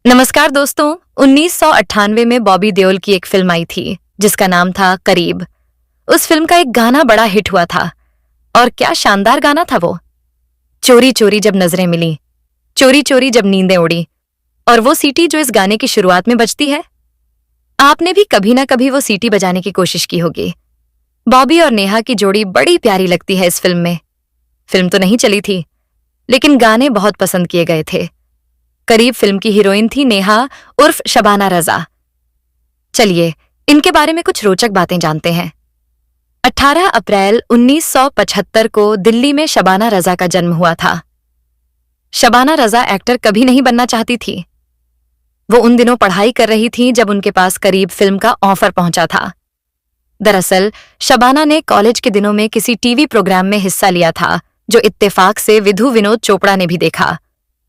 नमस्कार दोस्तों। 1998 में बॉबी देओल की एक फिल्म आई थी जिसका नाम था करीब। उस फिल्म का एक गाना बड़ा हिट हुआ था और क्या शानदार गाना था वो। चोरी चोरी जब नजरें मिली, चोरी चोरी जब नींदें उड़ी, और वो सीटी जो इस गाने की शुरुआत में बजती है, आपने भी कभी ना कभी वो सीटी बजाने की कोशिश की होगी। बॉबी और नेहा की जोड़ी बड़ी प्यारी लगती है इस फिल्म में। फिल्म तो नहीं चली थी, लेकिन गाने बहुत पसंद किए गए थे। करीब फिल्म की हीरोइन थी नेहा उर्फ शबाना रजा। चलिए इनके बारे में कुछ रोचक बातें जानते हैं। 18 अप्रैल 1975 को दिल्ली में शबाना रजा का जन्म हुआ था। शबाना रजा एक्टर कभी नहीं बनना चाहती थी। वो उन दिनों पढ़ाई कर रही थी जब उनके पास करीब फिल्म का ऑफर पहुंचा था। दरअसल शबाना ने कॉलेज के दिनों में किसी टीवी प्रोग्राम में हिस्सा लिया था जो इत्तेफाक से विधु विनोद चोपड़ा ने भी देखा,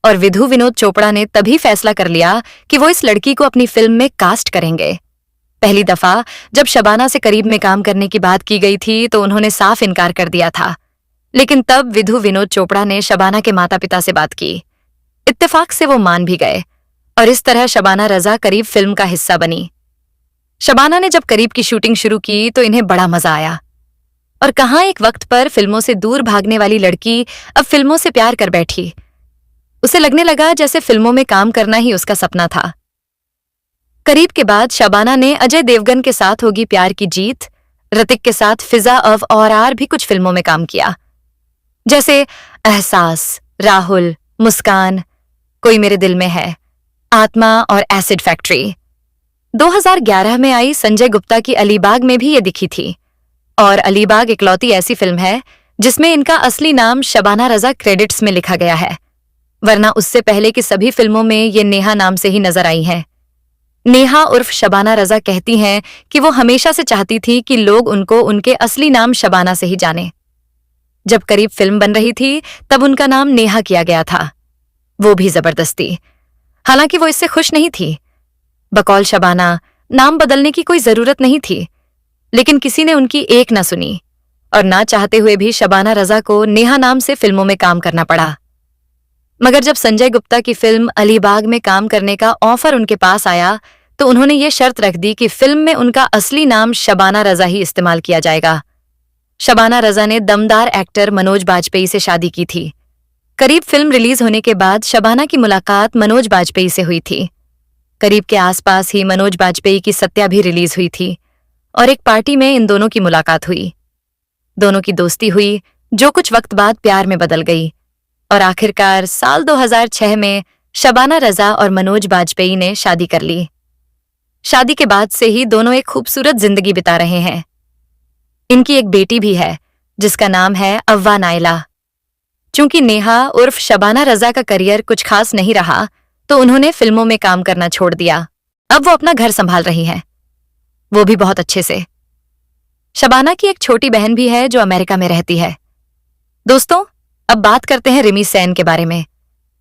और विधु विनोद चोपड़ा ने तभी फैसला कर लिया कि वो इस लड़की को अपनी फिल्म में कास्ट करेंगे। पहली दफा जब शबाना से करीब में काम करने की बात की गई थी तो उन्होंने साफ इनकार कर दिया था, लेकिन तब विधु विनोद चोपड़ा ने शबाना के माता पिता से बात की। इत्तेफाक से वो मान भी गए और इस तरह शबाना रजा करीब फिल्म का हिस्सा बनी। शबाना ने जब करीब की शूटिंग शुरू की तो इन्हें बड़ा मजा आया, और कहाँ एक वक्त पर फिल्मों से दूर भागने वाली लड़की अब फिल्मों से प्यार कर बैठी। उसे लगने लगा जैसे फिल्मों में काम करना ही उसका सपना था। करीब के बाद शबाना ने अजय देवगन के साथ होगी प्यार की जीत, ऋतिक के साथ फिजा ऑफ और भी कुछ फिल्मों में काम किया, जैसे एहसास, राहुल, मुस्कान, कोई मेरे दिल में है, आत्मा और एसिड फैक्ट्री। 2011 में आई संजय गुप्ता की अलीबाग में भी ये दिखी थी, और अलीबाग इकलौती ऐसी फिल्म है जिसमें इनका असली नाम शबाना रजा क्रेडिट्स में लिखा गया है, वरना उससे पहले की सभी फिल्मों में ये नेहा नाम से ही नजर आई हैं। नेहा उर्फ शबाना रजा कहती हैं कि वो हमेशा से चाहती थी कि लोग उनको उनके असली नाम शबाना से ही जाने। जब करीब फिल्म बन रही थी तब उनका नाम नेहा किया गया था, वो भी जबरदस्ती। हालांकि वो इससे खुश नहीं थी। बकौल शबाना नाम बदलने की कोई जरूरत नहीं थी, लेकिन किसी ने उनकी एक ना सुनी और ना चाहते हुए भी शबाना रजा को नेहा नाम से फिल्मों में काम करना पड़ा। मगर जब संजय गुप्ता की फिल्म अलीबाग में काम करने का ऑफर उनके पास आया तो उन्होंने ये शर्त रख दी कि फिल्म में उनका असली नाम शबाना रजा ही इस्तेमाल किया जाएगा। शबाना रजा ने दमदार एक्टर मनोज बाजपेयी से शादी की थी। करीब फिल्म रिलीज होने के बाद शबाना की मुलाकात मनोज बाजपेयी से हुई थी। करीब के आसपास ही मनोज बाजपेयी की सत्या भी रिलीज हुई थी, और एक पार्टी में इन दोनों की मुलाकात हुई। दोनों की दोस्ती हुई जो कुछ वक्त बाद प्यार में बदल गई, और आखिरकार साल 2006 में शबाना रजा और मनोज बाजपेयी ने शादी कर ली। शादी के बाद से ही दोनों एक खूबसूरत जिंदगी बिता रहे हैं। इनकी एक बेटी भी है जिसका नाम है अव्वा नाइला। चूंकि नेहा उर्फ शबाना रजा का करियर कुछ खास नहीं रहा तो उन्होंने फिल्मों में काम करना छोड़ दिया। अब वो अपना घर संभाल रही हैं, वो भी बहुत अच्छे से। शबाना की एक छोटी बहन भी है जो अमेरिका में रहती है। दोस्तों, अब बात करते हैं रिमी सेन के बारे में।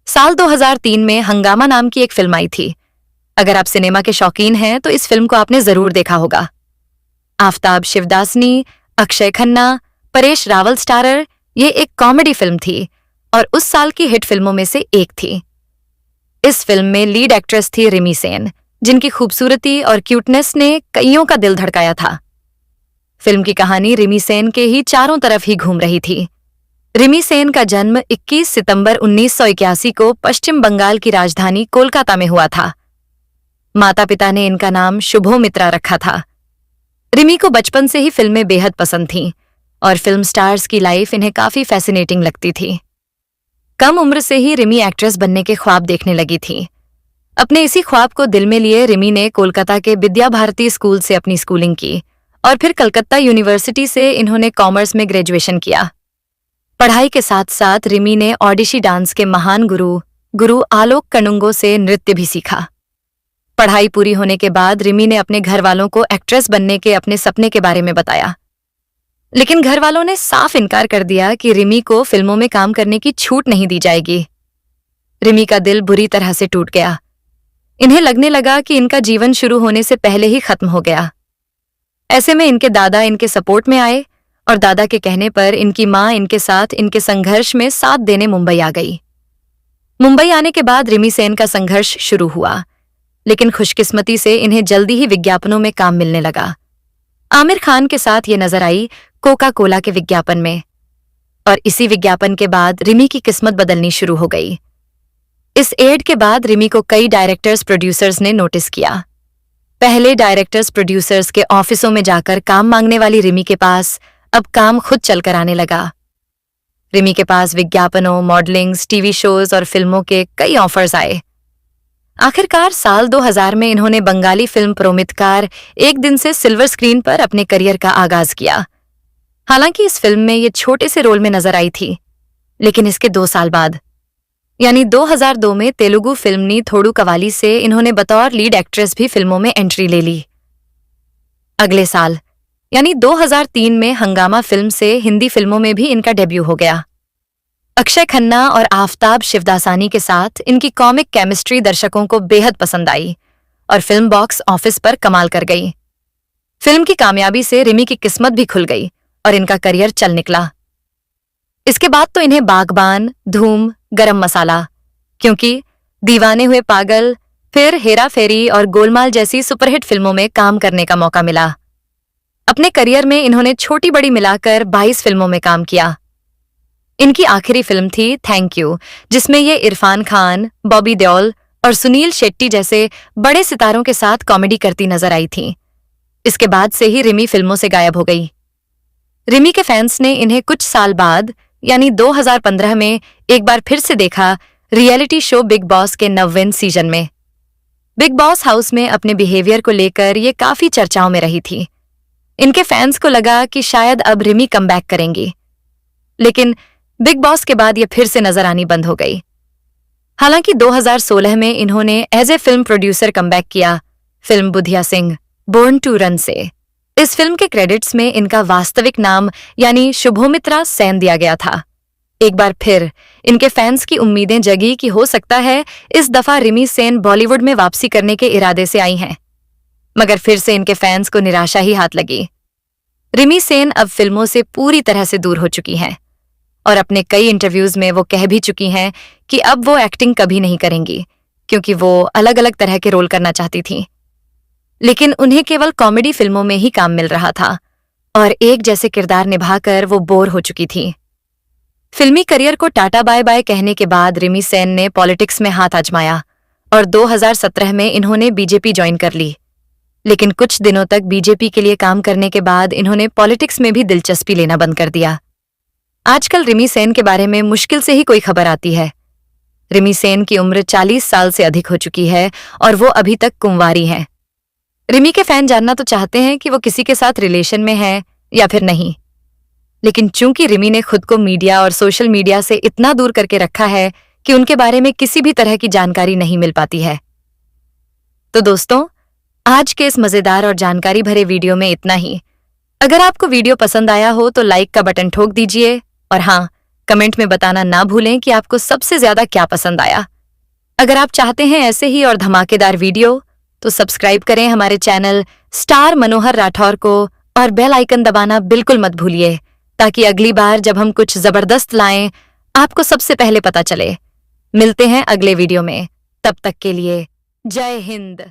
साल 2003 में हंगामा नाम की एक फिल्म आई थी। अगर आप सिनेमा के शौकीन हैं तो इस फिल्म को आपने जरूर देखा होगा। आफताब शिवदासनी, अक्षय खन्ना, परेश रावल स्टारर ये एक कॉमेडी फिल्म थी और उस साल की हिट फिल्मों में से एक थी। इस फिल्म में लीड एक्ट्रेस थी रिमी सेन, जिनकी खूबसूरती और क्यूटनेस ने कईयों का दिल धड़काया था। फिल्म की कहानी रिमी सेन के ही चारों तरफ ही घूम रही थी। रिमी सेन का जन्म 21 सितंबर 1981 को पश्चिम बंगाल की राजधानी कोलकाता में हुआ था। माता पिता ने इनका नाम शुभोमित्रा रखा था। रिमी को बचपन से ही फिल्में बेहद पसंद थीं और फिल्म स्टार्स की लाइफ इन्हें काफी फैसिनेटिंग लगती थी। कम उम्र से ही रिमी एक्ट्रेस बनने के ख्वाब देखने लगी थी। अपने इसी ख्वाब को दिल में लिए रिमी ने कोलकाता के विद्या भारती स्कूल से अपनी स्कूलिंग की और फिर कलकत्ता यूनिवर्सिटी से इन्होंने कॉमर्स में ग्रेजुएशन किया। पढ़ाई के साथ साथ रिमी ने ओडिशी डांस के महान गुरु आलोक कनुंगो से नृत्य भी सीखा। पढ़ाई पूरी होने के बाद रिमी ने अपने घर वालों को एक्ट्रेस बनने के अपने सपने के बारे में बताया, लेकिन घर वालों ने साफ इनकार कर दिया कि रिमी को फिल्मों में काम करने की छूट नहीं दी जाएगी। रिमी का दिल बुरी तरह से टूट गया। इन्हें लगने लगा कि इनका जीवन शुरू होने से पहले ही खत्म हो गया। ऐसे में इनके दादा इनके सपोर्ट में आए और दादा के कहने पर इनकी मां इनके साथ इनके संघर्ष में साथ देने मुंबई आ गई। मुंबई आने के बाद रिमी सेन का संघर्ष शुरू हुआ, लेकिन खुशकिस्मती से इन्हें जल्दी ही विज्ञापनों में काम मिलने लगा। आमिर खान के साथ ये नजर आई कोका कोला के विज्ञापन में, और इसी विज्ञापन के बाद रिमी की किस्मत बदलनी शुरू हो गई। इस एड के बाद रिमी को कई डायरेक्टर्स प्रोड्यूसर्स ने नोटिस किया। पहले डायरेक्टर्स प्रोड्यूसर्स के ऑफिसों में जाकर काम मांगने वाली रिमी के पास अब काम खुद चलकर आने लगा। रिमी के पास विज्ञापनों, मॉडलिंग्स, टीवी शोज और फिल्मों के कई ऑफर्स आए। आखिरकार साल 2000 में इन्होंने बंगाली फिल्म प्रोमितकार एक दिन से सिल्वर स्क्रीन पर अपने करियर का आगाज किया। हालांकि इस फिल्म में ये छोटे से रोल में नजर आई थी, लेकिन इसके 2 साल बाद यानी 2002 में तेलुगु फिल्म नी थोडू कवाली से इन्होंने बतौर लीड एक्ट्रेस भी फिल्मों में एंट्री ले ली। अगले साल यानी 2003 में हंगामा फिल्म से हिंदी फिल्मों में भी इनका डेब्यू हो गया। अक्षय खन्ना और आफताब शिवदासानी के साथ इनकी कॉमिक केमिस्ट्री दर्शकों को बेहद पसंद आई और फिल्म बॉक्स ऑफिस पर कमाल कर गई। फिल्म की कामयाबी से रिमी की किस्मत भी खुल गई और इनका करियर चल निकला। इसके बाद तो इन्हें बागबान, धूम, गरम मसाला, क्योंकि दीवाने हुए पागल, फिर हेरा फेरी और गोलमाल जैसी सुपरहिट फिल्मों में काम करने का मौका मिला। अपने करियर में इन्होंने छोटी बड़ी मिलाकर 22 फिल्मों में काम किया। इनकी आखिरी फिल्म थी थैंक यू, जिसमें ये इरफान खान, बॉबी देओल और सुनील शेट्टी जैसे बड़े सितारों के साथ कॉमेडी करती नजर आई थी। इसके बाद से ही रिमी फिल्मों से गायब हो गई। रिमी के फैंस ने इन्हें कुछ साल बाद यानी 2015 में एक बार फिर से देखा रियलिटी शो बिग बॉस के 9वें सीजन में। बिग बॉस हाउस में अपने बिहेवियर को लेकर ये काफी चर्चाओं में रही थी। इनके फैंस को लगा कि शायद अब रिमी कमबैक करेंगी, लेकिन बिग बॉस के बाद ये फिर से नजर आनी बंद हो गई। हालांकि 2016 में इन्होंने as a film producer comeback किया film Budhia Singh born to run से। इस फिल्म के क्रेडिट्स में इनका वास्तविक नाम यानी शुभोमित्रा सेन दिया गया था। एक बार फिर इनके फैंस की उम्मीदें जगी कि हो सकता है इस दफा रिमी सेन बॉलीवुड में वापसी करने के इरादे से आई हैं, मगर फिर से इनके फैंस को निराशा ही हाथ लगी। रिमी सेन अब फिल्मों से पूरी तरह से दूर हो चुकी हैं और अपने कई इंटरव्यूज में वो कह भी चुकी हैं कि अब वो एक्टिंग कभी नहीं करेंगी, क्योंकि वो अलग अलग तरह के रोल करना चाहती थीं। लेकिन उन्हें केवल कॉमेडी फिल्मों में ही काम मिल रहा था और एक जैसे किरदार निभाकर वो बोर हो चुकी थी। फिल्मी करियर को टाटा बाय बाय कहने के बाद रिमी सेन ने पॉलिटिक्स में हाथ आजमाया और 2017 में इन्होंने बीजेपी ज्वाइन कर ली। लेकिन कुछ दिनों तक बीजेपी के लिए काम करने के बाद इन्होंने पॉलिटिक्स में भी दिलचस्पी लेना बंद कर दिया। आजकल रिमी सेन के बारे में मुश्किल से ही कोई खबर आती है। रिमी सेन की उम्र 40 साल से अधिक हो चुकी है और वो अभी तक कुंवारी हैं। रिमी के फैन जानना तो चाहते हैं कि वो किसी के साथ रिलेशन में है या फिर नहीं, लेकिन चूंकि रिमी ने खुद को मीडिया और सोशल मीडिया से इतना दूर करके रखा है कि उनके बारे में किसी भी तरह की जानकारी नहीं मिल पाती है। तो दोस्तों, आज के इस मजेदार और जानकारी भरे वीडियो में इतना ही। अगर आपको वीडियो पसंद आया हो तो लाइक का बटन ठोक दीजिए और हाँ, कमेंट में बताना ना भूलें कि आपको सबसे ज्यादा क्या पसंद आया। अगर आप चाहते हैं ऐसे ही और धमाकेदार वीडियो तो सब्सक्राइब करें हमारे चैनल स्टार मनोहर राठौर को और बेल आइकन दबाना बिल्कुल मत भूलिए, ताकि अगली बार जब हम कुछ जबरदस्त लाएं आपको सबसे पहले पता चले। मिलते हैं अगले वीडियो में, तब तक के लिए जय हिंद।